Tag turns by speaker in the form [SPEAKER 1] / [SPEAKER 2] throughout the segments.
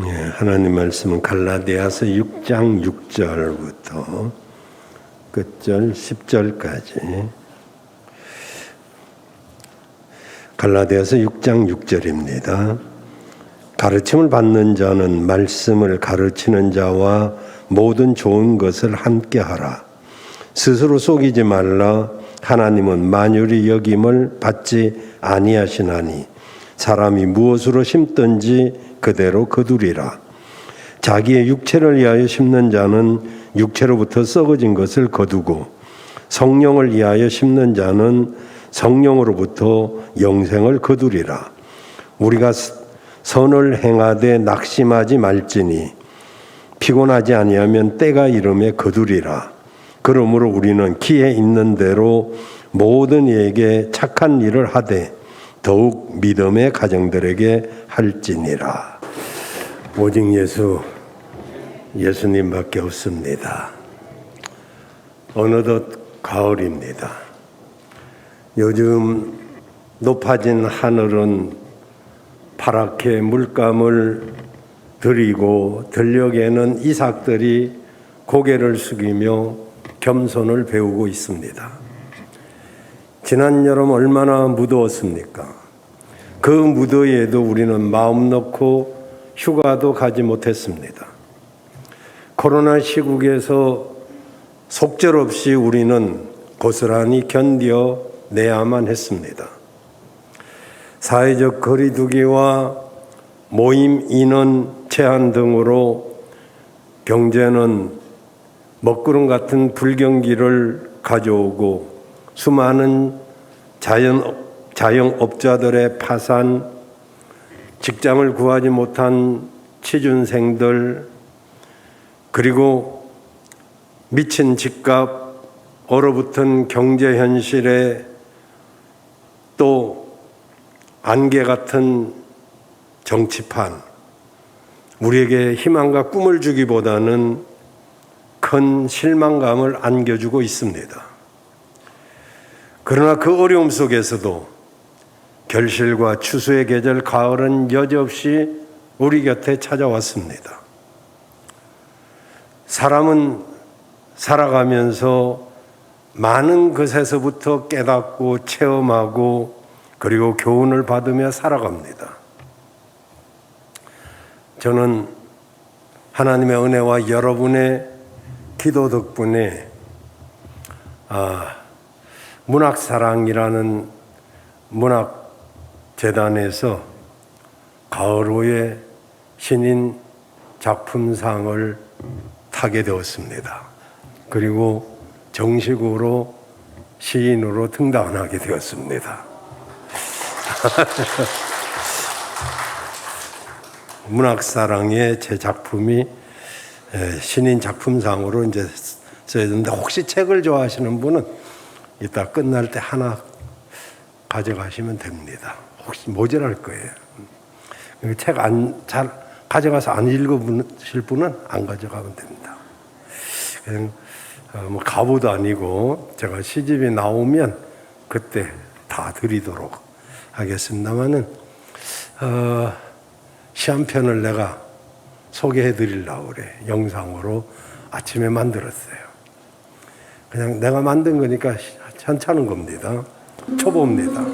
[SPEAKER 1] 하나님 말씀은 갈라디아서 6장 6절부터 끝절 10절까지. 갈라디아서 6장 6절입니다. 가르침을 받는 자는 말씀을 가르치는 자와 모든 좋은 것을 함께 하라. 스스로 속이지 말라. 하나님은 만유리 여김을 받지 아니하시나니 사람이 무엇으로 심든지 그대로 거두리라. 자기의 육체를 위하여 심는 자는 육체로부터 썩어진 것을 거두고 성령을 위하여 심는 자는 성령으로부터 영생을 거두리라. 우리가 선을 행하되 낙심하지 말지니 피곤하지 아니하면 때가 이름에 거두리라. 그러므로 우리는 기회 있는 대로 모든 이에게 착한 일을 하되 더욱 믿음의 가정들에게 할지니라. 오직 예수님밖에 없습니다. 어느덧 가을입니다. 요즘 높아진 하늘은 파랗게 물감을 들이고 들녘에는 이삭들이 고개를 숙이며 겸손을 배우고 있습니다. 지난 여름 얼마나 무더웠습니까? 그 무더위에도 우리는 마음 놓고 휴가도 가지 못했습니다. 코로나 시국에서 속절없이 우리는 고스란히 견뎌내야만 했습니다. 사회적 거리두기와 모임 인원 제한 등으로 경제는 먹구름 같은 불경기를 가져오고 수많은 자영업자들의 파산, 직장을 구하지 못한 취준생들, 그리고 미친 집값, 얼어붙은 경제 현실에 또 안개 같은 정치판, 우리에게 희망과 꿈을 주기보다는 큰 실망감을 안겨주고 있습니다. 그러나 그 어려움 속에서도 결실과 추수의 계절 가을은 여지없이 우리 곁에 찾아왔습니다. 사람은 살아가면서 많은 것에서부터 깨닫고 체험하고 그리고 교훈을 받으며 살아갑니다. 저는 하나님의 은혜와 여러분의 기도 덕분에 문학사랑이라는 문학재단에서 가을 후에 신인 작품상을 타게 되었습니다. 그리고 정식으로 시인으로 등단하게 되었습니다. 문학사랑의 제 작품이 신인 작품상으로 이제 써있는데, 혹시 책을 좋아하시는 분은 이따 끝날 때 하나 가져가시면 됩니다. 혹시 모자랄 거예요. 책 잘 가져가서 안 읽어보실 분은 안 가져가면 됩니다. 그냥 뭐 가부도 아니고 제가 시집이 나오면 그때 다 드리도록 하겠습니다만은 시 한 편을 내가 소개해 드리려고 그래. 영상으로 아침에 만들었어요. 그냥 내가 만든 거니까 괜찮은 겁니다. 초보입니다.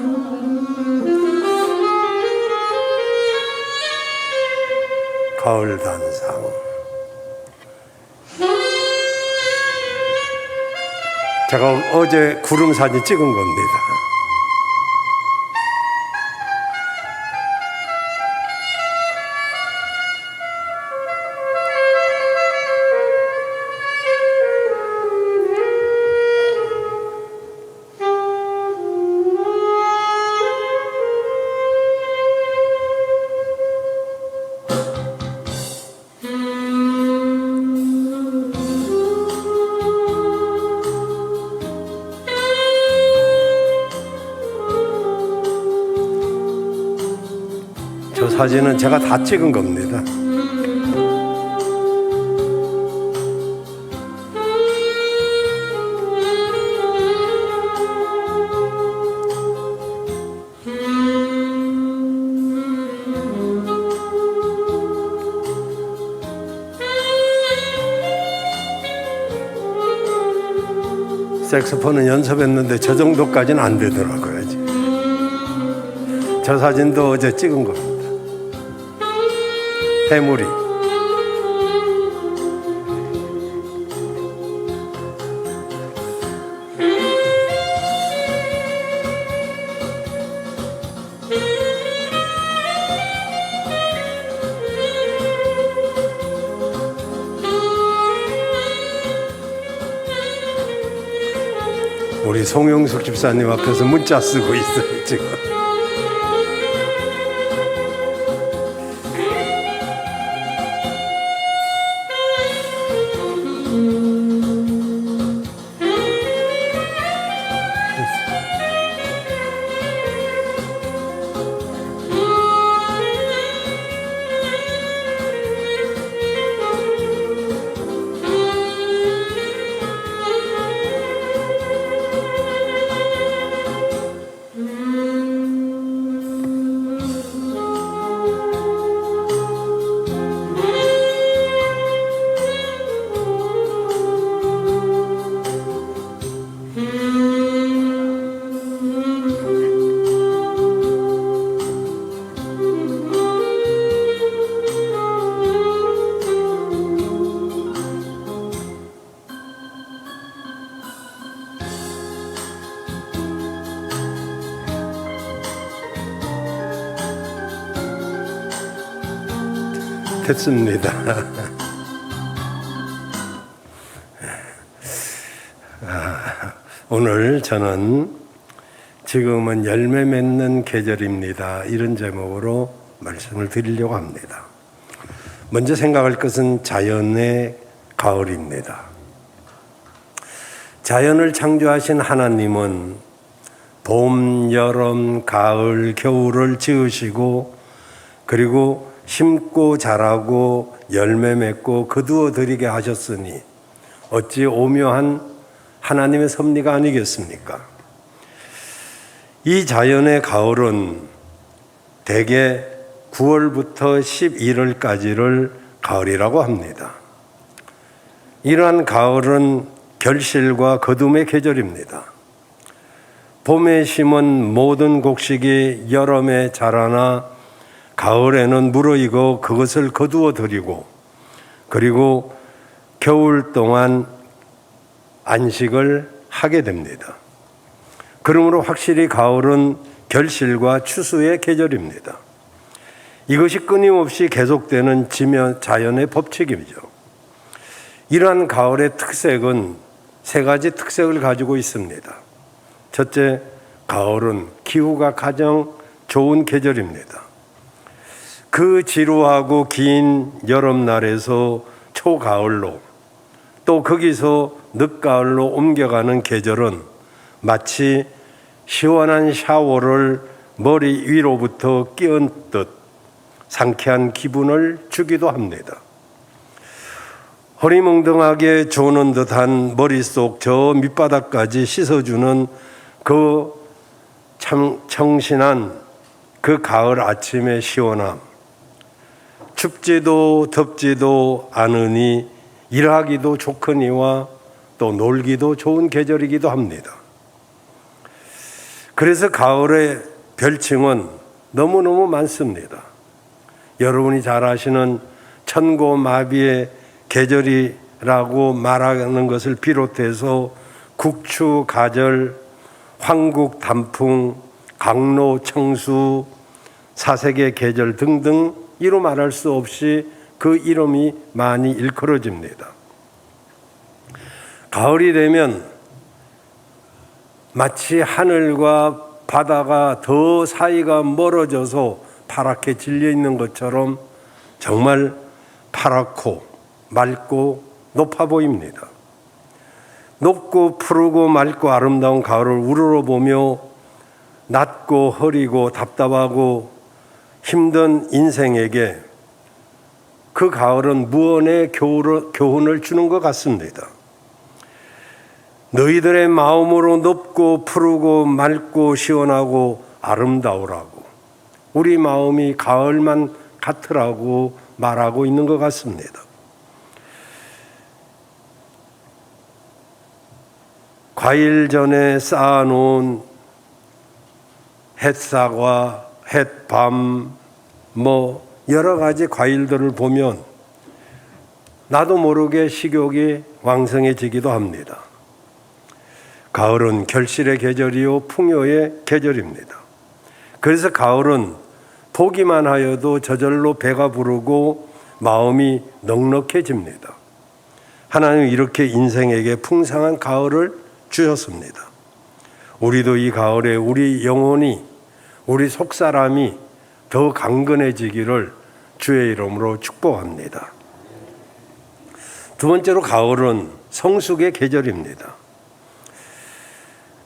[SPEAKER 1] 가을 단상. 제가 어제 구름 사진 찍은 겁니다. 저 사진은 제가 다 찍은 겁니다. 색소폰은 연습했는데 저 정도까지는 안 되더라고요. 저 사진도 어제 찍은 겁니다. 해물이. 우리 송영숙 집사님 앞에서 문자 쓰고 있어요, 지금. 됐습니다. 오늘 저는 지금은 열매 맺는 계절입니다. 이런 제목으로 말씀을 드리려고 합니다. 먼저 생각할 것은 자연의 가을입니다. 자연을 창조하신 하나님은 봄, 여름, 가을, 겨울을 지으시고 그리고 심고 자라고 열매 맺고 거두어 들이게 하셨으니 어찌 오묘한 하나님의 섭리가 아니겠습니까? 이 자연의 가을은 대개 9월부터 11월까지를 가을이라고 합니다. 이러한 가을은 결실과 거둠의 계절입니다. 봄에 심은 모든 곡식이 여름에 자라나 가을에는 무르익어 그것을 거두어 들이고 그리고 겨울 동안 안식을 하게 됩니다. 그러므로 확실히 가을은 결실과 추수의 계절입니다. 이것이 끊임없이 계속되는 자연의 법칙이죠. 이러한 가을의 특색은 세 가지 특색을 가지고 있습니다. 첫째, 가을은 기후가 가장 좋은 계절입니다. 그 지루하고 긴 여름날에서 초가을로 또 거기서 늦가을로 옮겨가는 계절은 마치 시원한 샤워를 머리 위로부터 끼얹 듯 상쾌한 기분을 주기도 합니다. 허리멍덩하게 조는 듯한 머릿속 저 밑바닥까지 씻어주는 그 참 청신한 그 가을 아침의 시원함. 춥지도 덥지도 않으니 일하기도 좋거니와 또 놀기도 좋은 계절이기도 합니다. 그래서 가을의 별칭은 너무너무 많습니다. 여러분이 잘 아시는 천고마비의 계절이라고 말하는 것을 비롯해서 국추, 가절, 황국, 단풍, 강로, 청수, 사색의 계절 등등 이로 말할 수 없이 그 이름이 많이 일컬어집니다. 가을이 되면 마치 하늘과 바다가 더 사이가 멀어져서 파랗게 질려 있는 것처럼 정말 파랗고 맑고 높아 보입니다. 높고 푸르고 맑고 아름다운 가을을 우러러보며 낮고 흐리고 답답하고 힘든 인생에게 그 가을은 무언의 교훈을 주는 것 같습니다. 너희들의 마음으로 높고 푸르고 맑고 시원하고 아름다우라고 우리 마음이 가을만 같으라고 말하고 있는 것 같습니다. 과일 전에 쌓아놓은 햇사과, 햇밤, 뭐 여러 가지 과일들을 보면 나도 모르게 식욕이 왕성해지기도 합니다. 가을은 결실의 계절이요 풍요의 계절입니다. 그래서 가을은 보기만 하여도 저절로 배가 부르고 마음이 넉넉해집니다. 하나님은 이렇게 인생에게 풍성한 가을을 주셨습니다. 우리도 이 가을에 우리 영혼이, 우리 속사람이 더 강건해지기를 주의 이름으로 축복합니다. 두 번째로 가을은 성숙의 계절입니다.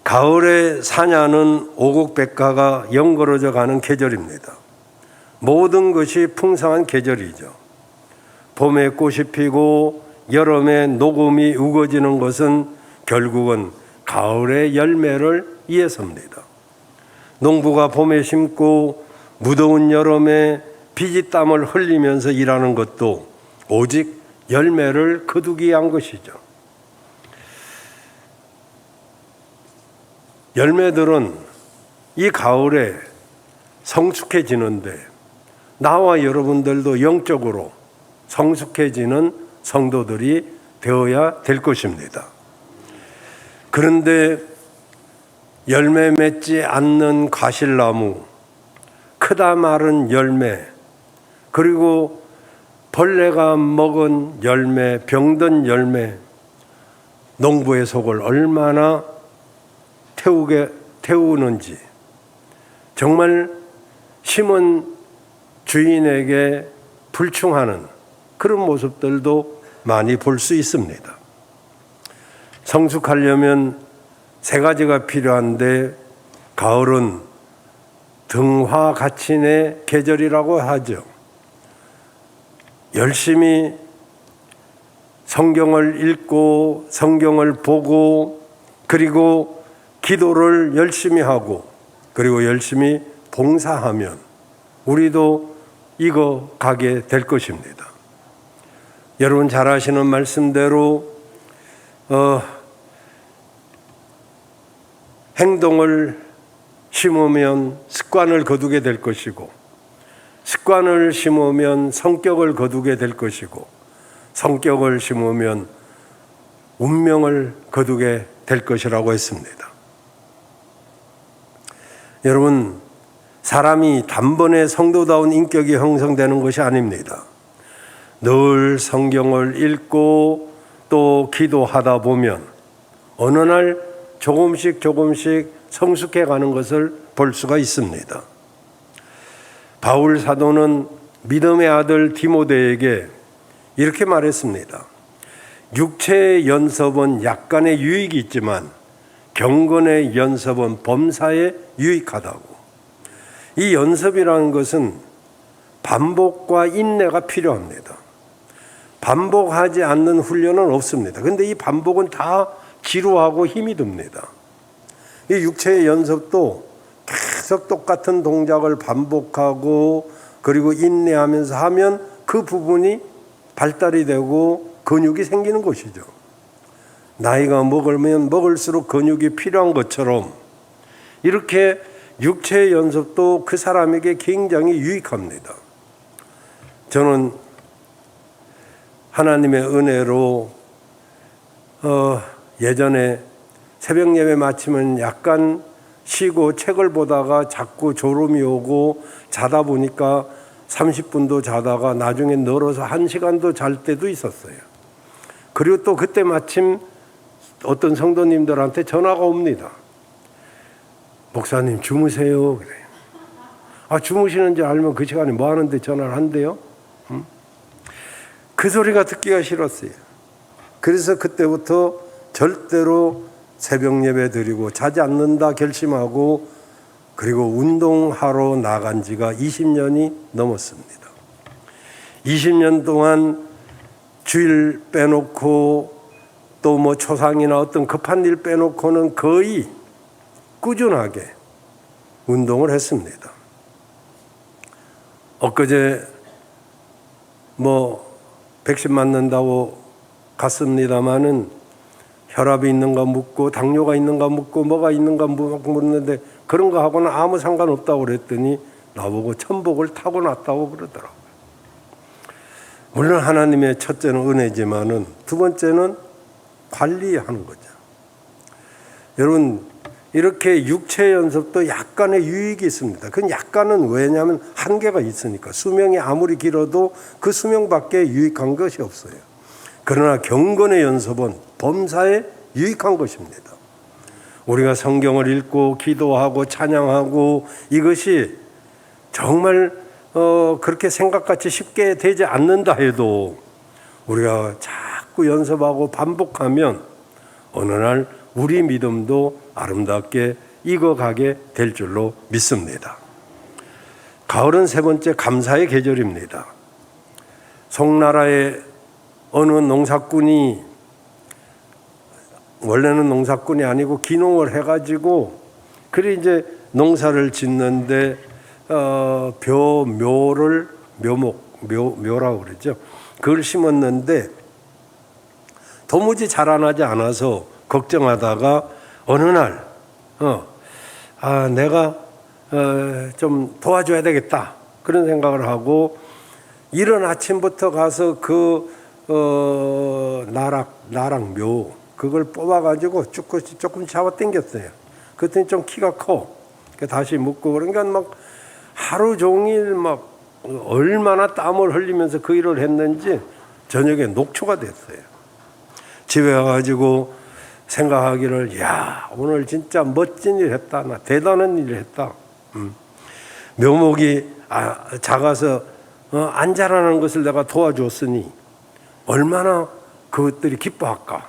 [SPEAKER 1] 가을의 사냐는 오곡백과가 연걸어져 가는 계절입니다. 모든 것이 풍성한 계절이죠. 봄에 꽃이 피고 여름에 녹음이 우거지는 것은 결국은 가을의 열매를 위해서입니다. 농부가 봄에 심고 무더운 여름에 피지땀을 흘리면서 일하는 것도 오직 열매를 거두기 위한 것이죠. 열매들은 이 가을에 성숙해지는데 나와 여러분들도 영적으로 성숙해지는 성도들이 되어야 될 것입니다. 그런데 열매 맺지 않는 과실나무, 크다 마른 열매, 그리고 벌레가 먹은 열매, 병든 열매, 농부의 속을 얼마나 태우는지 정말 심은 주인에게 불충하는 그런 모습들도 많이 볼 수 있습니다. 성숙하려면 세 가지가 필요한데 가을은 등화가친의 계절이라고 하죠. 열심히 성경을 읽고 성경을 보고 그리고 기도를 열심히 하고 그리고 열심히 봉사하면 우리도 익어가게 될 것입니다. 여러분 잘 아시는 말씀대로 행동을 심으면 습관을 거두게 될 것이고 습관을 심으면 성격을 거두게 될 것이고 성격을 심으면 운명을 거두게 될 것이라고 했습니다. 여러분, 사람이 단번에 성도다운 인격이 형성되는 것이 아닙니다. 늘 성경을 읽고 또 기도하다 보면 어느 날 조금씩 성숙해 가는 것을 볼 수가 있습니다. 바울 사도는 믿음의 아들 디모데에게 이렇게 말했습니다. 육체의 연습은 약간의 유익이 있지만 경건의 연습은 범사에 유익하다고. 이 연습이라는 것은 반복과 인내가 필요합니다. 반복하지 않는 훈련은 없습니다. 그런데 이 반복은 다 지루하고 힘이 듭니다. 이 육체의 연습도 계속 똑같은 동작을 반복하고 그리고 인내하면서 하면 그 부분이 발달이 되고 근육이 생기는 것이죠. 나이가 먹으면 먹을수록 근육이 필요한 것처럼 이렇게 육체의 연습도 그 사람에게 굉장히 유익합니다. 저는 하나님의 은혜로 예전에 새벽 예배 마치면 약간 쉬고 책을 보다가 자꾸 졸음이 오고 자다 보니까 30분도 자다가 나중에 늘어서 1시간도 잘 때도 있었어요. 그리고 또 그때 마침 어떤 성도님들한테 전화가 옵니다. 목사님 주무세요. 그래요. 주무시는 줄 알면 그 시간에 뭐 하는데 전화를 한대요? 그 소리가 듣기가 싫었어요. 그래서 그때부터 절대로 새벽 예배 드리고 자지 않는다 결심하고 그리고 운동하러 나간 지가 20년이 넘었습니다. 20년 동안 주일 빼놓고 또 뭐 초상이나 어떤 급한 일 빼놓고는 거의 꾸준하게 운동을 했습니다. 엊그제 백신 맞는다고 갔습니다마는 혈압이 있는가 묻고 당뇨가 있는가 묻고 뭐가 있는가 묻는데 그런 거 하고는 아무 상관없다고 그랬더니 나보고 천복을 타고났다고 그러더라고요. 물론 하나님의 첫째는 은혜지만은 두 번째는 관리하는 거죠. 여러분, 이렇게 육체 연습도 약간의 유익이 있습니다. 그건 약간은 왜냐하면 한계가 있으니까. 수명이 아무리 길어도 그 수명밖에 유익한 것이 없어요. 그러나 경건의 연습은 범사에 유익한 것입니다. 우리가 성경을 읽고 기도하고 찬양하고 이것이 정말 그렇게 생각같이 쉽게 되지 않는다 해도 우리가 자꾸 연습하고 반복하면 어느 날 우리 믿음도 아름답게 익어가게 될 줄로 믿습니다. 가을은 세 번째 감사의 계절입니다. 송나라의 어느 농사꾼이 원래는 농사꾼이 아니고 기농을 해가지고 그래 이제 농사를 짓는데 묘라고 그러죠. 그걸 심었는데 도무지 자라나지 않아서 걱정하다가 어느 날 내가 좀 도와줘야 되겠다 그런 생각을 하고 이른 아침부터 가서 그 나락묘 그걸 뽑아가지고 조금 잡아당겼어요. 그랬더니 좀 키가 커. 다시 묻고 그러니까 막 하루 종일 막 얼마나 땀을 흘리면서 그 일을 했는지 저녁에 녹초가 됐어요. 집에 와가지고 생각하기를 야 오늘 진짜 멋진 일 했다. 나 대단한 일을 했다. 묘목이 작아서 안 자라는 것을 내가 도와줬으니 얼마나 그것들이 기뻐할까.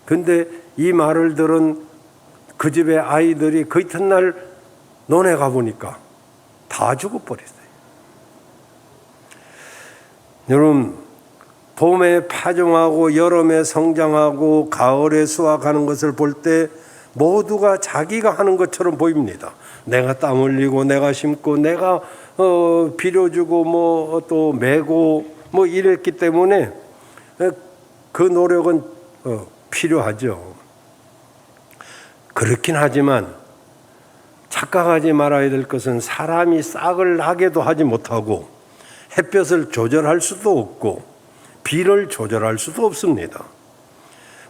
[SPEAKER 1] 근데 이 말을 들은 그 집의 아이들이 그 이튿날 논에 가보니까 다 죽어버렸어요. 여러분, 봄에 파종하고 여름에 성장하고 가을에 수확하는 것을 볼 때 모두가 자기가 하는 것처럼 보입니다. 내가 땀 흘리고 내가 심고 내가 비료주고 뭐 또 메고 뭐 이랬기 때문에 그 노력은 필요하죠. 그렇긴 하지만 착각하지 말아야 될 것은 사람이 싹을 나게도 하지 못하고 햇볕을 조절할 수도 없고 비를 조절할 수도 없습니다.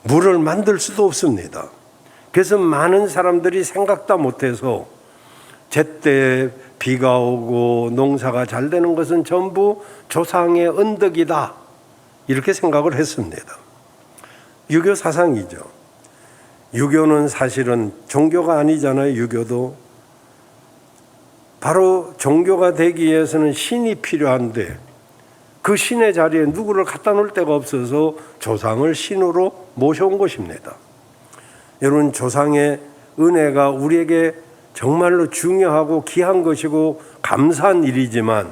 [SPEAKER 1] 물을 만들 수도 없습니다. 그래서 많은 사람들이 생각도 못해서 제때 비가 오고 농사가 잘 되는 것은 전부 조상의 은덕이다 이렇게 생각을 했습니다. 유교 사상이죠. 유교는 사실은 종교가 아니잖아요. 유교도 바로 종교가 되기 위해서는 신이 필요한데 그 신의 자리에 누구를 갖다 놓을 데가 없어서 조상을 신으로 모셔온 것입니다. 여러분, 조상의 은혜가 우리에게 정말로 중요하고 귀한 것이고 감사한 일이지만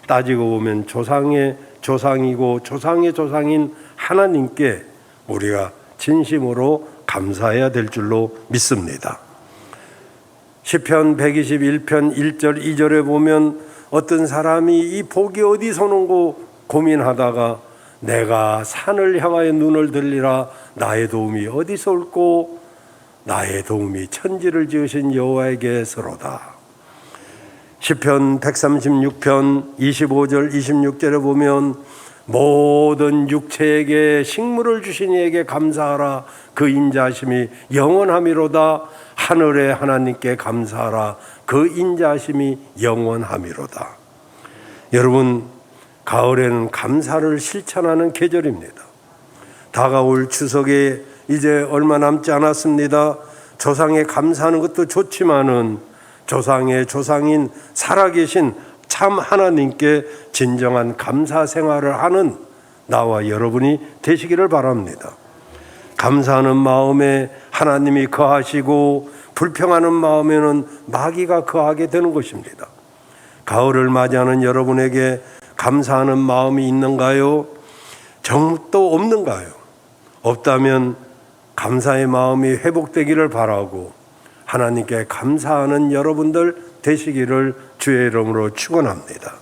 [SPEAKER 1] 따지고 보면 조상의 조상이고 조상의 조상인 하나님께 우리가 진심으로 감사해야 될 줄로 믿습니다. 시편 121편 1절 2절에 보면 어떤 사람이 이 복이 어디서 오는고 고민하다가 내가 산을 향하여 눈을 들리라 나의 도움이 어디서 올꼬 나의 도움이 천지를 지으신 여호와에게서로다. 시편 136편 25절 26절에 보면 모든 육체에게 식물을 주신 이에게 감사하라 그 인자하심이 영원함이로다. 하늘의 하나님께 감사하라 그 인자하심이 영원함이로다. 여러분, 가을에는 감사를 실천하는 계절입니다. 다가올 추석에 이제 얼마 남지 않았습니다. 조상에 감사하는 것도 좋지만은 조상의 조상인 살아계신 참 하나님께 진정한 감사 생활을 하는 나와 여러분이 되시기를 바랍니다. 감사하는 마음에 하나님이 거하시고 불평하는 마음에는 마귀가 거하게 되는 것입니다. 가을을 맞이하는 여러분에게 감사하는 마음이 있는가요? 정도 없는가요? 없다면 감사의 마음이 회복되기를 바라고 하나님께 감사하는 여러분들 되시기를 주의 이름으로 축원합니다.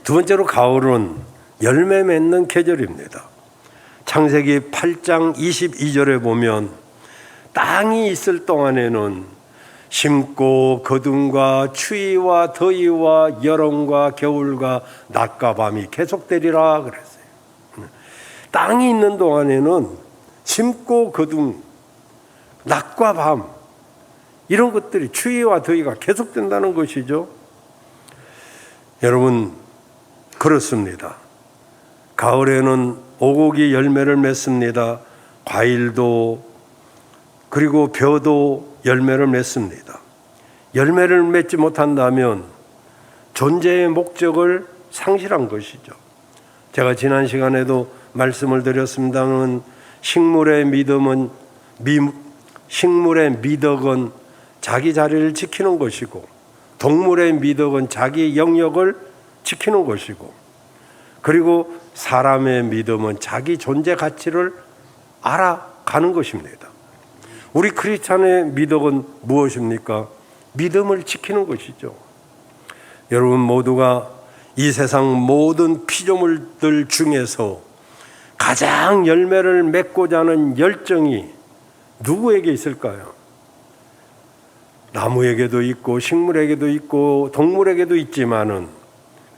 [SPEAKER 1] 두 번째로 가을은 열매 맺는 계절입니다. 창세기 8장 22절에 보면 땅이 있을 동안에는 심고 거둠과 추위와 더위와 여름과 겨울과 낮과 밤이 계속되리라 그랬어요. 땅이 있는 동안에는 심고 거둠, 낮과 밤 이런 것들이 추위와 더위가 계속된다는 것이죠. 여러분, 그렇습니다. 가을에는 오곡이 열매를 맺습니다. 과일도 그리고 벼도 열매를 맺습니다. 열매를 맺지 못한다면 존재의 목적을 상실한 것이죠. 제가 지난 시간에도 말씀을 드렸습니다만 식물의 미덕은 자기 자리를 지키는 것이고 동물의 미덕은 자기 영역을 지키는 것이고 그리고 사람의 믿음은 자기 존재 가치를 알아가는 것입니다. 우리 크리스찬의 미덕은 무엇입니까? 믿음을 지키는 것이죠. 여러분 모두가 이 세상 모든 피조물들 중에서 가장 열매를 맺고자 하는 열정이 누구에게 있을까요? 나무에게도 있고 식물에게도 있고 동물에게도 있지만은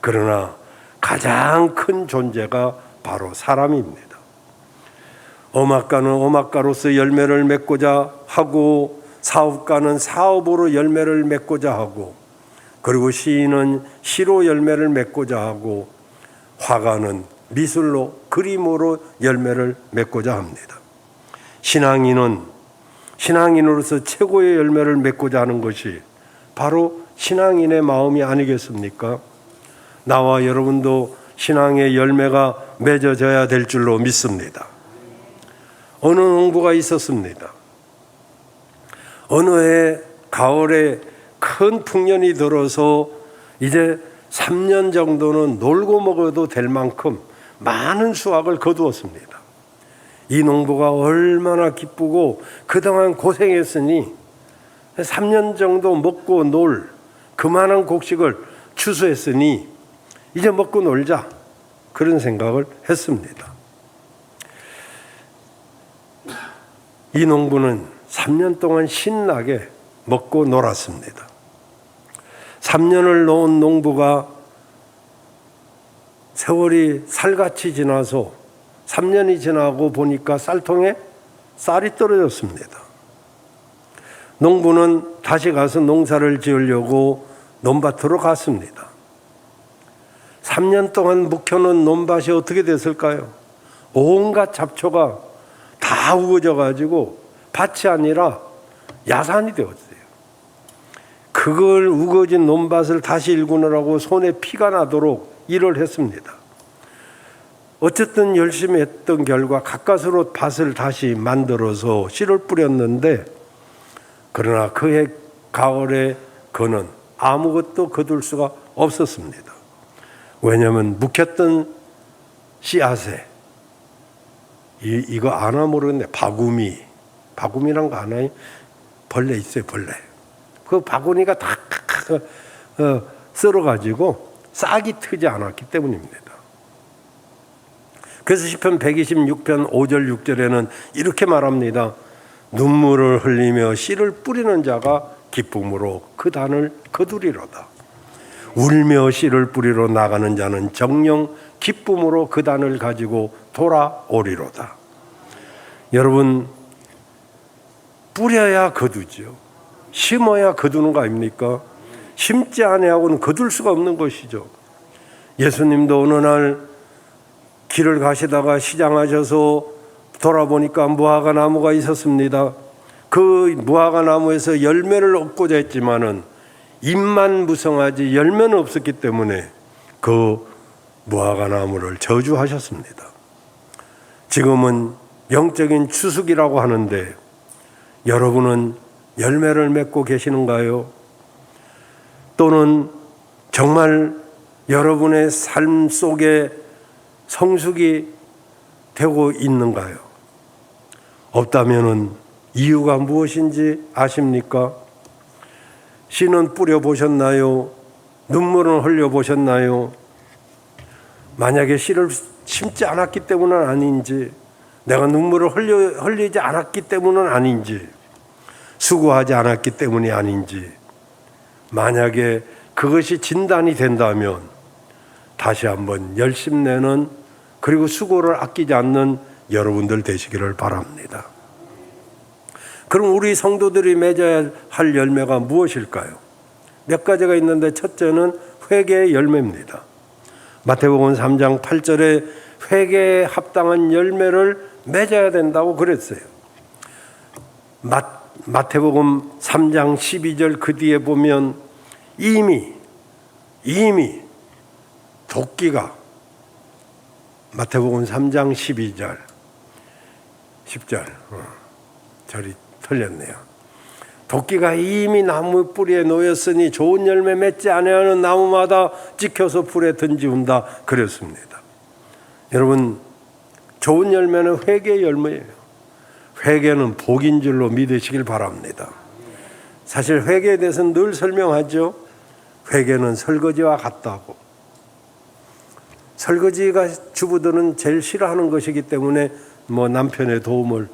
[SPEAKER 1] 그러나 가장 큰 존재가 바로 사람입니다. 엄학가는 엄학가로서 열매를 맺고자 하고 사업가는 사업으로 열매를 맺고자 하고 그리고 시인은 시로 열매를 맺고자 하고 화가는 미술로 그림으로 열매를 맺고자 합니다. 신앙인으로서 최고의 열매를 맺고자 하는 것이 바로 신앙인의 마음이 아니겠습니까? 나와 여러분도 신앙의 열매가 맺어져야 될 줄로 믿습니다. 어느 농부가 있었습니다. 어느 해 가을에 큰 풍년이 들어서 이제 3년 정도는 놀고 먹어도 될 만큼 많은 수확을 거두었습니다. 이 농부가 얼마나 기쁘고 그동안 고생했으니 3년 정도 먹고 놀 그만한 곡식을 추수했으니 이제 먹고 놀자 그런 생각을 했습니다. 이 농부는 3년 동안 신나게 먹고 놀았습니다. 3년을 놓은 농부가 세월이 살같이 지나서 3년이 지나고 보니까 쌀통에 쌀이 떨어졌습니다. 농부는 다시 가서 농사를 지으려고 논밭으로 갔습니다. 3년 동안 묵혀놓은 논밭이 어떻게 됐을까요? 온갖 잡초가 다 우거져 가지고 밭이 아니라 야산이 되었어요. 그걸 우거진 논밭을 다시 일구느라고 손에 피가 나도록 일을 했습니다. 어쨌든 열심히 했던 결과 가까스로 밭을 다시 만들어서 씨를 뿌렸는데 그러나 그해 가을에 그는 아무것도 거둘 수가 없었습니다. 왜냐하면 묵혔던 씨앗에 이거 아나 모르겠네. 바구미란 거 아나요? 벌레 있어요, 벌레. 그 바구니가 다 썰어가지고 싹이 트지 않았기 때문입니다. 그래서 시편 126편 5절 6절에는 이렇게 말합니다. 눈물을 흘리며 씨를 뿌리는 자가 기쁨으로 그 단을 거두리로다. 울며 씨를 뿌리러 나가는 자는 정녕 기쁨으로 그 단을 가지고 돌아오리로다. 여러분, 뿌려야 거두죠. 심어야 거두는 거 아닙니까? 심지 아니하고는 거둘 수가 없는 것이죠. 예수님도 어느 날 길을 가시다가 시장하셔서 돌아보니까 무화과 나무가 있었습니다. 그 무화과 나무에서 열매를 얻고자 했지만은 잎만 무성하지 열매는 없었기 때문에 그 무화과 나무를 저주하셨습니다. 지금은 영적인 추수기라고 하는데 여러분은 열매를 맺고 계시는가요? 또는 정말 여러분의 삶 속에 성숙이 되고 있는가요? 없다면은 이유가 무엇인지 아십니까? 씨는 뿌려보셨나요? 눈물은 흘려보셨나요? 만약에 씨를 심지 않았기 때문은 아닌지 내가 눈물을 흘리지 않았기 때문은 아닌지, 수고하지 않았기 때문이 아닌지, 만약에 그것이 진단이 된다면 다시 한번 열심내는, 그리고 수고를 아끼지 않는 여러분들 되시기를 바랍니다. 그럼 우리 성도들이 맺어야 할 열매가 무엇일까요? 몇 가지가 있는데 첫째는 회개의 열매입니다. 마태복음 3장 8절에 회개에 합당한 열매를 맺어야 된다고 그랬어요. 마태복음 3장 12절 그 뒤에 보면 이미 도끼가, 마태복음 3장 12절 10절 절이 틀렸네요. 도끼가 이미 나무 뿌리에 놓였으니 좋은 열매 맺지 아니하는 나무마다 찍혀서 불에 던지운다 그랬습니다. 여러분, 좋은 열매는 회개의 열매예요. 회개는 복인 줄로 믿으시길 바랍니다. 사실 회개에 대해서는 늘 설명하죠. 회개는 설거지와 같다고. 설거지가 주부들은 제일 싫어하는 것이기 때문에 남편의 도움을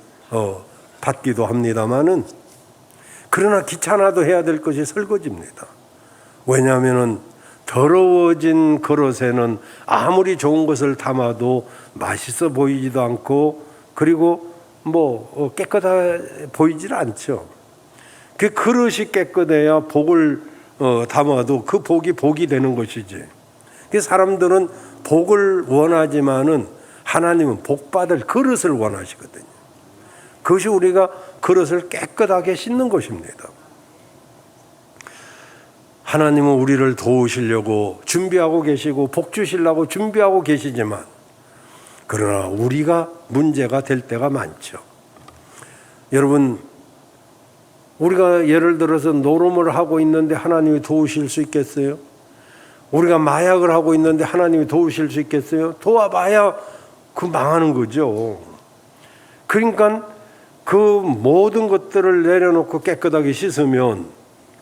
[SPEAKER 1] 받기도 합니다만은, 그러나 귀찮아도 해야 될 것이 설거지입니다. 왜냐하면 더러워진 그릇에는 아무리 좋은 것을 담아도 맛있어 보이지도 않고, 그리고 깨끗해 보이질 않죠. 그 그릇이 깨끗해야 복을 담아도 그 복이 되는 것이지. 그 사람들은 복을 원하지만은 하나님은 복 받을 그릇을 원하시거든요. 그것이 우리가 그릇을 깨끗하게 씻는 것입니다. 하나님은 우리를 도우시려고 준비하고 계시고 복 주시려고 준비하고 계시지만, 그러나 우리가 문제가 될 때가 많죠. 여러분, 우리가 예를 들어서 노름을 하고 있는데 하나님이 도우실 수 있겠어요? 우리가 마약을 하고 있는데 하나님이 도우실 수 있겠어요? 도와봐야 그 망하는 거죠. 그러니까 그 모든 것들을 내려놓고 깨끗하게 씻으면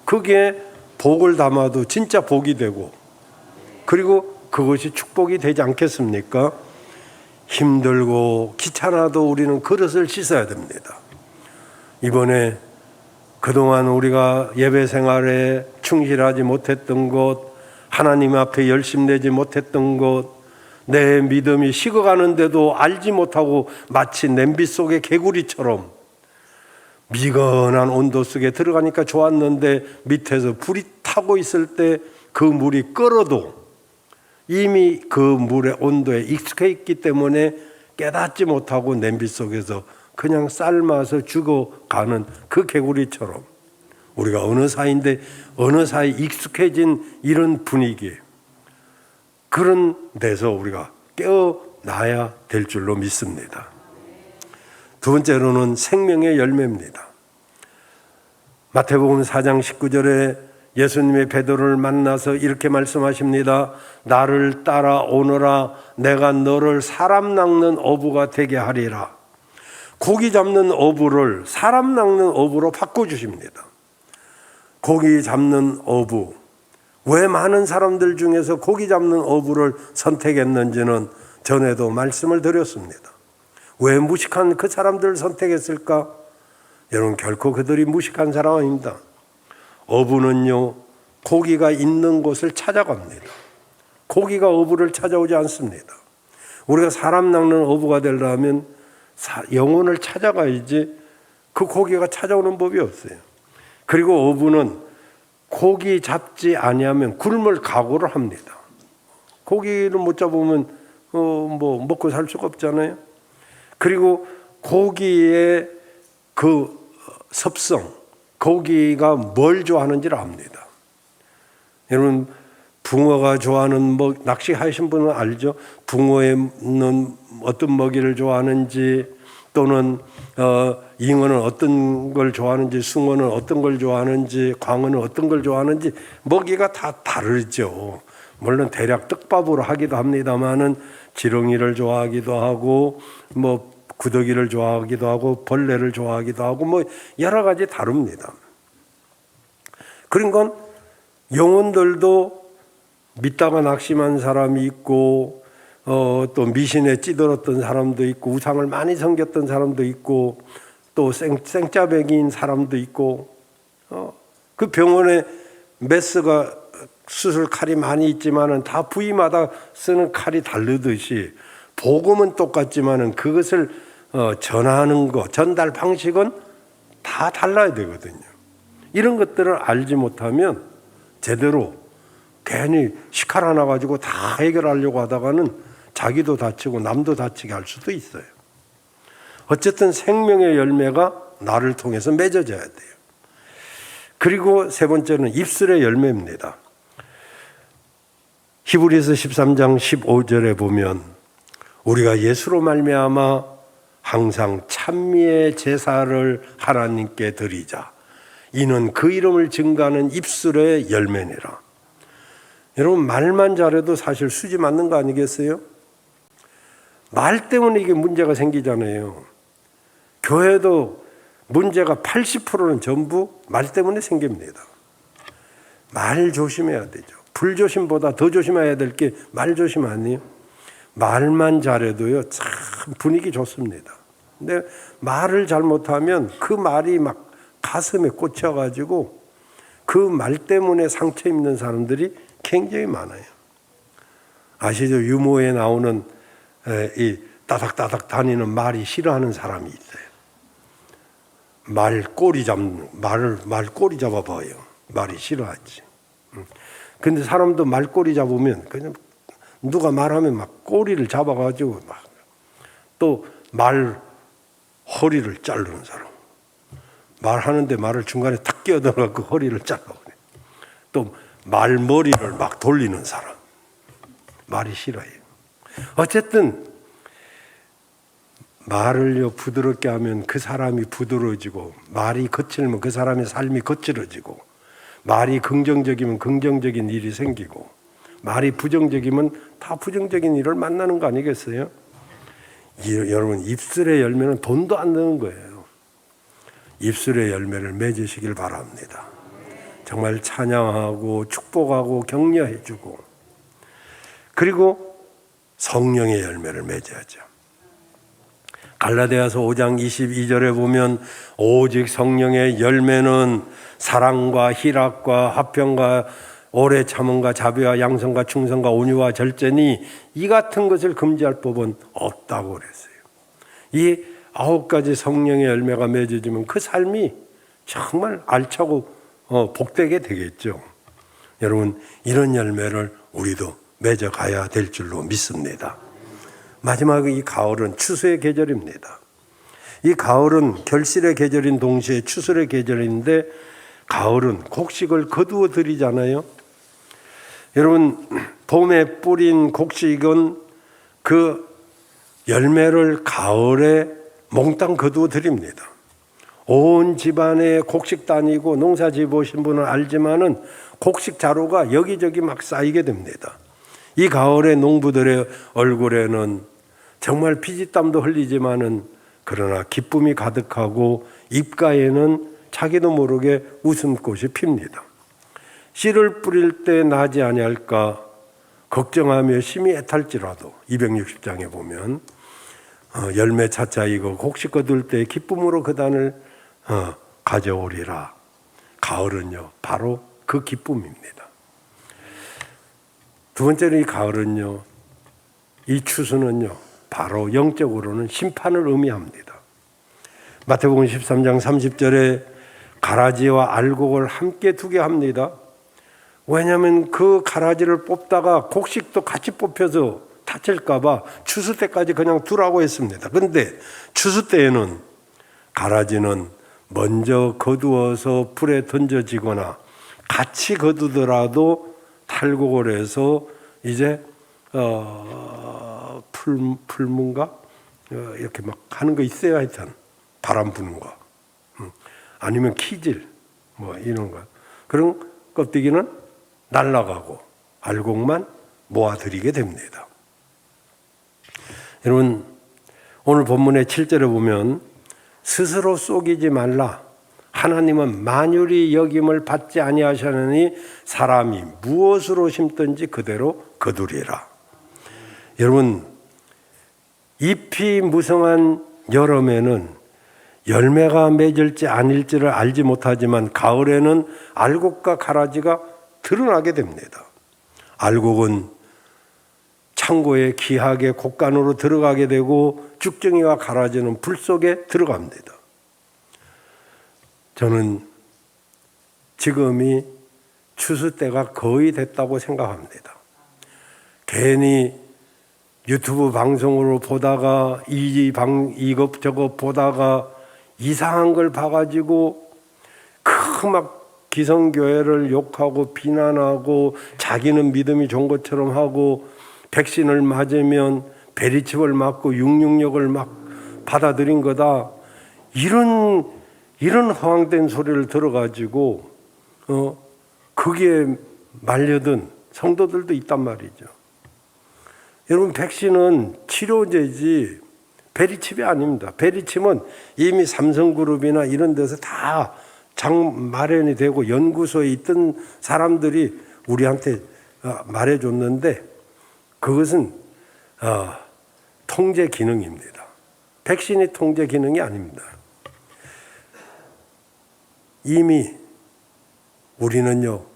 [SPEAKER 1] 그게 복을 담아도 진짜 복이 되고, 그리고 그것이 축복이 되지 않겠습니까? 힘들고 귀찮아도 우리는 그릇을 씻어야 됩니다. 이번에 그동안 우리가 예배 생활에 충실하지 못했던 것, 하나님 앞에 열심내지 못했던 것, 내 믿음이 식어가는데도 알지 못하고 마치 냄비 속의 개구리처럼 미건한 온도 속에 들어가니까 좋았는데 밑에서 불이 타고 있을 때 그 물이 끓어도 이미 그 물의 온도에 익숙해 있기 때문에 깨닫지 못하고 냄비 속에서 그냥 삶아서 죽어가는 그 개구리처럼, 우리가 어느 사이 익숙해진 이런 분위기, 그런 데서 우리가 깨어나야 될 줄로 믿습니다. 두 번째로는 생명의 열매입니다. 마태복음 4장 19절에 예수님의 베드로를 만나서 이렇게 말씀하십니다. 나를 따라오너라. 내가 너를 사람 낚는 어부가 되게 하리라. 고기 잡는 어부를 사람 낚는 어부로 바꿔주십니다. 고기 잡는 어부, 왜 많은 사람들 중에서 고기 잡는 어부를 선택했는지는 전에도 말씀을 드렸습니다. 왜 무식한 그 사람들을 선택했을까? 여러분, 결코 그들이 무식한 사람 아닙니다. 어부는요, 고기가 있는 곳을 찾아갑니다. 고기가 어부를 찾아오지 않습니다. 우리가 사람 낚는 어부가 되려면 영혼을 찾아가야지 그 고기가 찾아오는 법이 없어요. 그리고 어부는 고기 잡지 아니하면 굶을 각오를 합니다. 고기를 못 잡으면 먹고 살 수가 없잖아요. 그리고 고기의 그 섭성, 고기가 뭘 좋아하는지를 압니다. 여러분, 붕어가 좋아하는 낚시하신 분은 알죠? 붕어에는 어떤 먹이를 좋아하는지, 또는 잉어는 어떤 걸 좋아하는지, 숭어는 어떤 걸 좋아하는지, 광어는 어떤 걸 좋아하는지 먹이가 다 다르죠. 물론 대략 떡밥으로 하기도 합니다만은 지렁이를 좋아하기도 하고 구더기를 좋아하기도 하고 벌레를 좋아하기도 하고 여러 가지 다릅니다. 그런 건 영혼들도 믿다가 낙심한 사람이 있고 또 미신에 찌들었던 사람도 있고 우상을 많이 섬겼던 사람도 있고 또 생짜배기인 사람도 있고 그 병원에 메스가 수술 칼이 많이 있지만은 다 부위마다 쓰는 칼이 다르듯이 복음은 똑같지만은 그것을 전하는 것, 전달 방식은 다 달라야 되거든요. 이런 것들을 알지 못하면 제대로 괜히 식칼 하나 가지고 다 해결하려고 하다가는 자기도 다치고 남도 다치게 할 수도 있어요. 어쨌든 생명의 열매가 나를 통해서 맺어져야 돼요. 그리고 세 번째는 입술의 열매입니다. 히브리서 13장 15절에 보면 우리가 예수로 말미암아 항상 찬미의 제사를 하나님께 드리자. 이는 그 이름을 증거하는 입술의 열매니라. 여러분 말만 잘해도 사실 수지 맞는 거 아니겠어요? 말 때문에 이게 문제가 생기잖아요. 교회도 문제가 80%는 전부 말 때문에 생깁니다. 말 조심해야 되죠. 불조심보다 더 조심해야 될 게 말 조심 아니에요? 말만 잘해도요 참 분위기 좋습니다. 근데 말을 잘못하면 그 말이 막 가슴에 꽂혀가지고 그 말 때문에 상처 입는 사람들이 굉장히 많아요. 아시죠? 유모에 나오는 이 따닥따닥 다니는 말이 싫어하는 사람이 있어요. 말 꼬리 잡아봐요. 말이 싫어하지. 근데 사람도 말 꼬리 잡으면 그냥 누가 말하면 막 꼬리를 잡아가지고 막 또 말 허리를 자르는 사람. 말하는데 말을 중간에 탁 끼어들어가 그 허리를 잘라버려. 또 말머리를 막 돌리는 사람. 말이 싫어해요. 어쨌든 말을요 부드럽게 하면 그 사람이 부드러워지고 말이 거칠면 그 사람의 삶이 거칠어지고 말이 긍정적이면 긍정적인 일이 생기고 말이 부정적이면 다 부정적인 일을 만나는 거 아니겠어요? 여러분 입술의 열매는 돈도 안 드는 거예요. 입술의 열매를 맺으시길 바랍니다. 정말 찬양하고 축복하고 격려해주고 그리고 성령의 열매를 맺어야죠. 갈라디아서 5장 22절에 보면 오직 성령의 열매는 사랑과 희락과 화평과 오래 참음과 자비와 양선과 충성과 온유와 절제니 이 같은 것을 금지할 법은 없다고 그랬어요. 이 9가지 성령의 열매가 맺어지면 그 삶이 정말 알차고 복되게 되겠죠. 여러분 이런 열매를 우리도 맺어가야 될 줄로 믿습니다. 마지막 이 가을은 추수의 계절입니다. 이 가을은 결실의 계절인 동시에 추수의 계절인데 가을은 곡식을 거두어 드리잖아요. 여러분 봄에 뿌린 곡식은 그 열매를 가을에 몽땅 거두어 드립니다. 온 집안에 곡식 다니고 농사 지어보신 분은 알지만은 곡식 자루가 여기저기 막 쌓이게 됩니다. 이 가을에 농부들의 얼굴에는 정말 피지땀도 흘리지만은 그러나 기쁨이 가득하고 입가에는 자기도 모르게 웃음꽃이 핍니다. 씨를 뿌릴 때 나지 아니할까 걱정하며 심히 애탈지라도 260장에 보면 열매 차차이고 곡식 거둘 때 기쁨으로 그 단을 가져오리라. 가을은요 바로 그 기쁨입니다. 두 번째는 이 가을은요 이 추수는요 바로 영적으로는 심판을 의미합니다. 마태복음 13장 30절에 가라지와 알곡을 함께 두게 합니다. 왜냐하면 그 가라지를 뽑다가 곡식도 같이 뽑혀서 다칠까 봐 추수 때까지 그냥 두라고 했습니다. 그런데 추수 때에는 가라지는 먼저 거두어서 불에 던져지거나 같이 거두더라도 탈곡을 해서 이제 풀문가 이렇게 막 하는 거 있어요. 하여튼 바람 부는 거 아니면 키질 뭐 이런 거 그런 껍데기는 날아가고 알곡만 모아드리게 됩니다. 여러분 오늘 본문의 7절에 보면 스스로 속이지 말라. 하나님은 만유리 여김을 받지 아니하시느니 사람이 무엇으로 심든지 그대로 거두리라. 여러분, 잎이 무성한 여름에는 열매가 맺을지 아닐지를 알지 못하지만 가을에는 알곡과 가라지가 드러나게 됩니다. 알곡은 창고에 귀하게 곡간으로 들어가게 되고 쭉정이와 가라지는 불 속에 들어갑니다. 저는 지금이 추수 때가 거의 됐다고 생각합니다. 괜히 유튜브 방송으로 보다가 이것 저것 보다가 이상한 걸 봐가지고 막 기성교회를 욕하고 비난하고 자기는 믿음이 좋은 것처럼 하고 백신을 맞으면 베리칩을 맞고 666을 막 받아들인 거다. 이런 허황된 소리를 들어가지고 거기에 말려든 성도들도 있단 말이죠. 여러분, 백신은 치료제지 베리칩이 아닙니다. 베리칩은 이미 삼성그룹이나 이런 데서 다 장 마련이 되고 연구소에 있던 사람들이 우리한테 말해줬는데 그것은 통제 기능입니다. 백신이 통제 기능이 아닙니다. 이미 우리는요,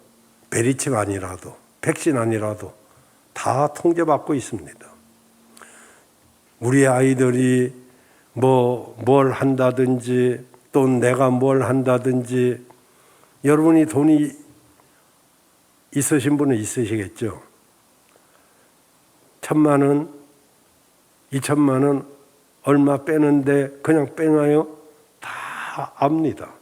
[SPEAKER 1] 베리칩 아니라도 백신 아니라도 다 통제받고 있습니다. 우리 아이들이 뭘 한다든지 또 내가 뭘 한다든지, 여러분이 돈이 있으신 분은 있으시겠죠. 1,000만 원, 2,000만 원 얼마 빼는데 그냥 빼나요? 다 압니다.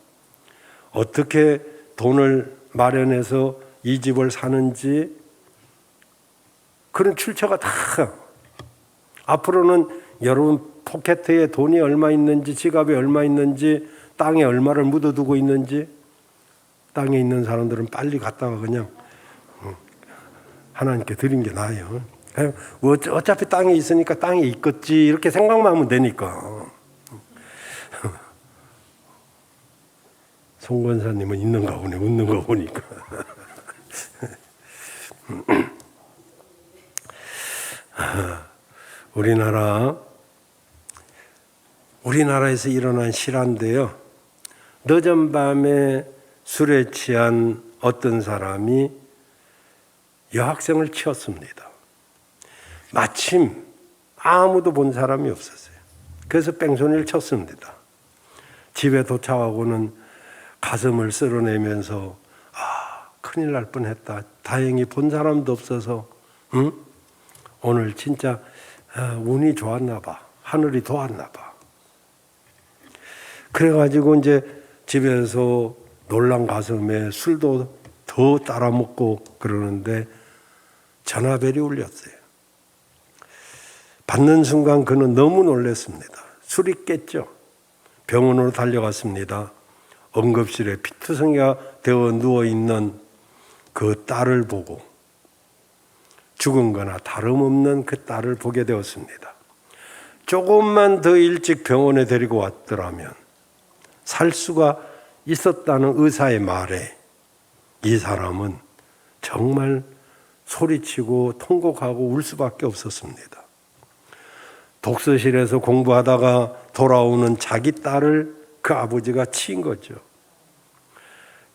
[SPEAKER 1] 어떻게 돈을 마련해서 이 집을 사는지 그런 출처가 다. 앞으로는 여러분 포켓에 돈이 얼마 있는지, 지갑에 얼마 있는지, 땅에 얼마를 묻어두고 있는지, 땅에 있는 사람들은 빨리 갔다가 그냥 하나님께 드린 게 나아요. 어차피 땅에 있으니까 땅에 있겠지 이렇게 생각만 하면 되니까. 송 권사님은 있는가 보네, 웃는 거 보니까. 우리나라에서 일어난 실화인데요. 늦은 밤에 술에 취한 어떤 사람이 여학생을 치었습니다. 마침 아무도 본 사람이 없었어요. 그래서 뺑소니를 쳤습니다. 집에 도착하고는 가슴을 쓸어내면서 큰일 날 뻔했다. 다행히 본 사람도 없어서 오늘 진짜 운이 좋았나 봐. 하늘이 도왔나 봐. 그래가지고 이제 집에서 놀란 가슴에 술도 더 따라 먹고 그러는데 전화벨이 울렸어요. 받는 순간 그는 너무 놀랐습니다. 술이 깼죠. 병원으로 달려갔습니다. 응급실에 피투성이가 되어 누워있는 그 딸을 보고 죽은 거나 다름없는 그 딸을 보게 되었습니다. 조금만 더 일찍 병원에 데리고 왔더라면 살 수가 있었다는 의사의 말에 이 사람은 정말 소리치고 통곡하고 울 수밖에 없었습니다. 독서실에서 공부하다가 돌아오는 자기 딸을 그 아버지가 치인 거죠.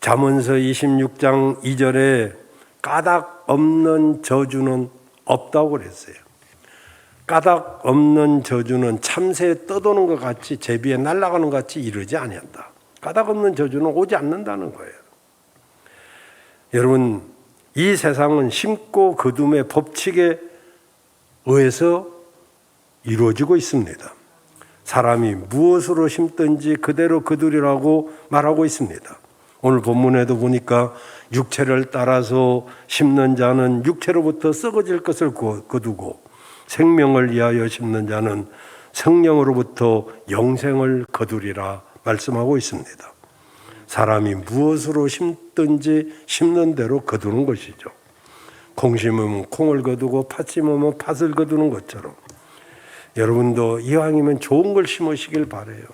[SPEAKER 1] 잠언서 26장 2절에 까닭 없는 저주는 없다고 그랬어요. 까닭 없는 저주는 참새에 떠도는 것 같이 제비에 날아가는 것 같이 이르지 아니한다. 까닭 없는 저주는 오지 않는다는 거예요. 여러분, 이 세상은 심고 거둠의 법칙에 의해서 이루어지고 있습니다. 사람이 무엇으로 심든지 그대로 거두리라고 말하고 있습니다. 오늘 본문에도 보니까 육체를 따라서 심는 자는 육체로부터 썩어질 것을 거두고 생명을 위하여 심는 자는 성령으로부터 영생을 거두리라 말씀하고 있습니다. 사람이 무엇으로 심든지 심는 대로 거두는 것이죠. 콩 심으면 콩을 거두고 팥 심으면 팥을 거두는 것처럼 여러분도 이왕이면 좋은 걸 심으시길 바라요.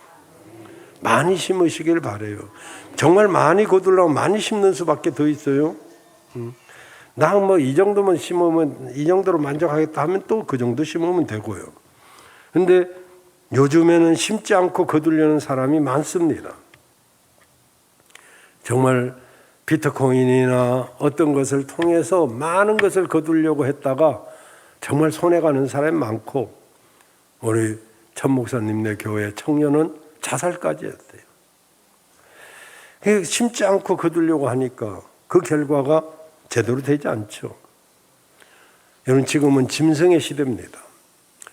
[SPEAKER 1] 많이 심으시길 바라요. 정말 많이 거두려면 많이 심는 수밖에 더 있어요. 나 뭐 이 정도만 심으면, 이 정도로 만족하겠다 하면 또 그 정도 심으면 되고요. 근데 요즘에는 심지 않고 거두려는 사람이 많습니다. 정말 비트코인이나 어떤 것을 통해서 많은 것을 거두려고 했다가 정말 손해가는 사람이 많고, 우리 천 목사님네 교회 청년은 자살까지 했대요. 심지 않고 거두려고 하니까 그 결과가 제대로 되지 않죠. 여러분, 지금은 짐승의 시대입니다.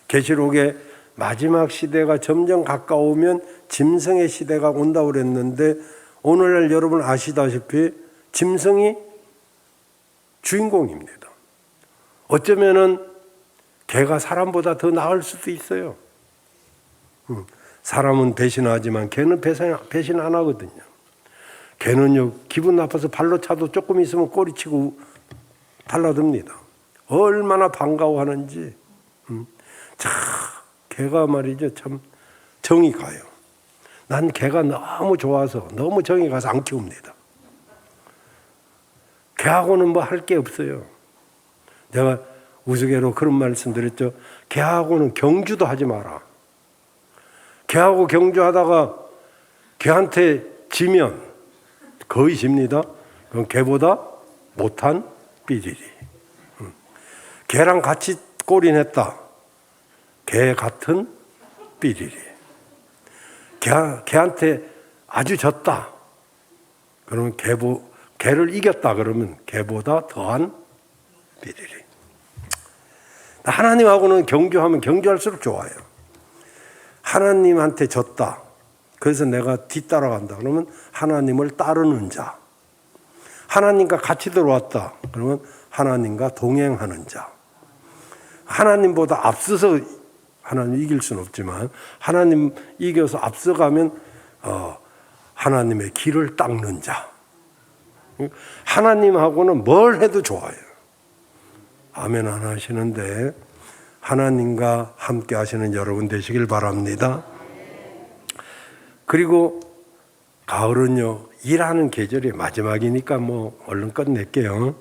[SPEAKER 1] 계시록의 마지막 시대가 점점 가까우면 짐승의 시대가 온다고 그랬는데, 오늘날 여러분 아시다시피 짐승이 주인공입니다. 어쩌면은 개가 사람보다 더 나을 수도 있어요. 사람은 배신하지만 개는 배신 안 하거든요. 개는요, 기분 나빠서 발로 차도 조금 있으면 꼬리치고 달라듭니다. 얼마나 반가워하는지. 참 개가 말이죠, 참 정이 가요. 난 개가 너무 좋아서 너무 정이 가서 안 키웁니다. 개하고는 뭐 할 게 없어요. 제가 우스개로 그런 말씀 드렸죠. 개하고는 경주도 하지 마라. 개하고 경주하다가 개한테 지면 거의 집니다. 그럼 개보다 못한 삐지리. 개랑 같이 골인했다. 개 같은 삐리리. 개한테 아주 졌다. 그러면 개를 이겼다. 그러면 개보다 더한 삐리리. 하나님하고는 경주하면 경주할수록 좋아요. 하나님한테 졌다. 그래서 내가 뒤따라간다. 그러면 하나님을 따르는 자. 하나님과 같이 들어왔다. 그러면 하나님과 동행하는 자. 하나님보다 앞서서 하나님 이길 수는 없지만 하나님 이겨서 앞서가면 하나님의 길을 닦는 자. 하나님하고는 뭘 해도 좋아요. 아멘 안 하시는데 하나님과 함께 하시는 여러분 되시길 바랍니다. 그리고 가을은요, 일하는 계절이 마지막이니까 뭐 얼른 끝낼게요.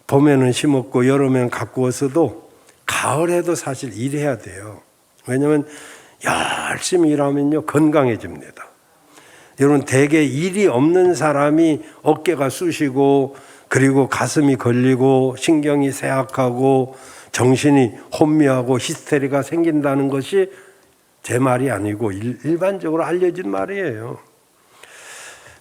[SPEAKER 1] 봄에는 심었고 여름에는 가꾸었어도 가을에도 사실 일해야 돼요. 왜냐하면 열심히 일하면요 건강해집니다. 여러분, 대개 일이 없는 사람이 어깨가 쑤시고 그리고 가슴이 걸리고 신경이 쇠약하고 정신이 혼미하고 히스테리가 생긴다는 것이 제 말이 아니고 일반적으로 알려진 말이에요.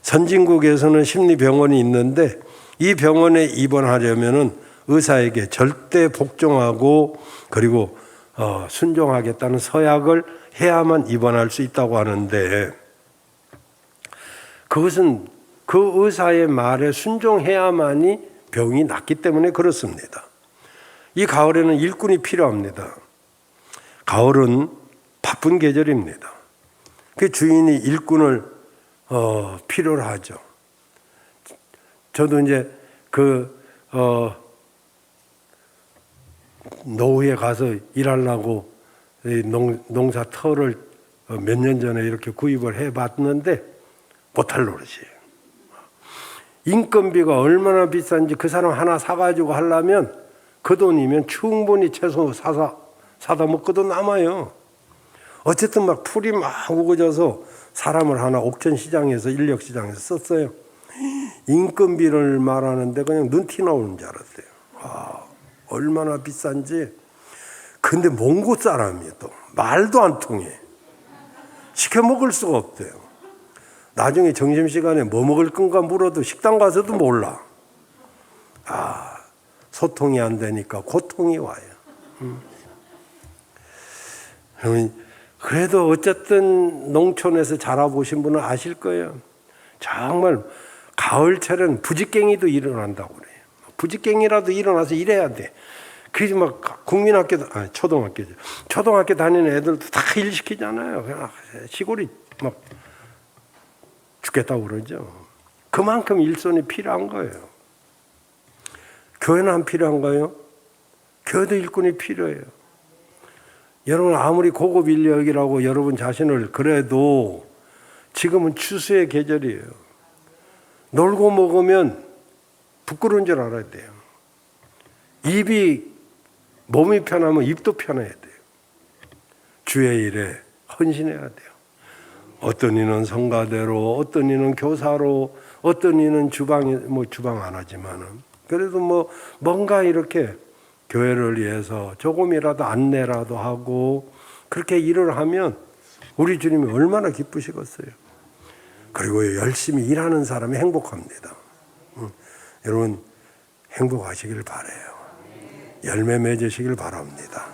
[SPEAKER 1] 선진국에서는 심리병원이 있는데 이 병원에 입원하려면은 의사에게 절대 복종하고 그리고 순종하겠다는 서약을 해야만 입원할 수 있다고 하는데, 그것은 그 의사의 말에 순종해야만이 병이 낫기 때문에 그렇습니다. 이 가을에는 일꾼이 필요합니다. 가을은 바쁜 계절입니다. 그 주인이 일꾼을 필요로 하죠. 저도 이제 노후에 가서 일하려고 농사 터를 몇 년 전에 이렇게 구입을 해봤는데 못할 노릇이에요. 인건비가 얼마나 비싼지 그 사람 하나 사가지고 하려면 그 돈이면 충분히 채소 사다 먹고도 남아요. 어쨌든 막 풀이 막 우거져서 사람을 하나 옥천시장에서 인력시장에서 썼어요. 인건비를 말하는데 그냥 눈티 나오는 줄 알았어요. 얼마나 비싼지. 근데 몽고 사람이에요. 또 말도 안 통해. 시켜 먹을 수가 없대요. 나중에 점심시간에 뭐 먹을 건가 물어도 식당 가서도 몰라. 소통이 안 되니까 고통이 와요. 그래도 어쨌든 농촌에서 자라보신 분은 아실 거예요. 정말 가을철엔 부지깽이도 일어난다고 그래요. 부지깽이라도 일어나서 일해야 돼. 그래서 막 국민학교도, 초등학교죠. 초등학교 다니는 애들도 다 일 시키잖아요. 그냥 시골이 막 죽겠다고 그러죠. 그만큼 일손이 필요한 거예요. 교회는 안 필요한가요? 교회도 일꾼이 필요해요. 여러분, 아무리 고급 인력이라고 여러분 자신을 그래도 지금은 추수의 계절이에요. 놀고 먹으면 부끄러운 줄 알아야 돼요. 몸이 편하면 입도 편해야 돼요. 주의 일에 헌신해야 돼요. 어떤 이는 성가대로, 어떤 이는 교사로, 어떤 이는 주방 안 하지만은 그래도 뭔가 이렇게 교회를 위해서 조금이라도 안내라도 하고 그렇게 일을 하면 우리 주님이 얼마나 기쁘시겠어요. 그리고 열심히 일하는 사람이 행복합니다. 여러분 행복하시길 바라요. 열매 맺으시길 바랍니다.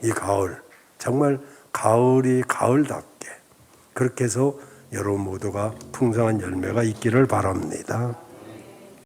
[SPEAKER 1] 이 가을 정말 가을이 가을답게 그렇게 해서 여러분 모두가 풍성한 열매가 있기를 바랍니다.